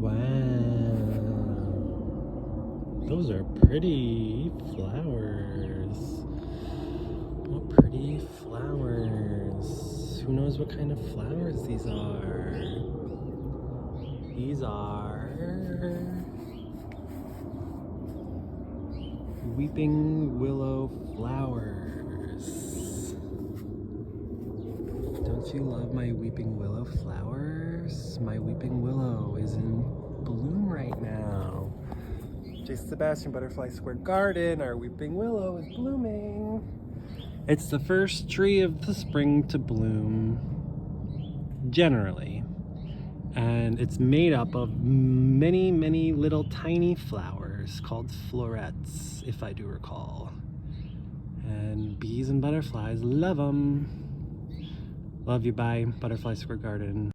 Wow. Those are pretty flowers. What pretty flowers. Who knows what kind of flowers these are? These are weeping willow flowers. Don't you love my weeping willow flowers? My weeping willow is in bloom right now. Jason Sebastian Butterfly Square Garden, our weeping willow is blooming. It's the first tree of the spring to bloom, generally. And it's made up of many, many little tiny flowers called florets, if I do recall. And bees and butterflies love them. Love you, bye. Butterfly Square Garden.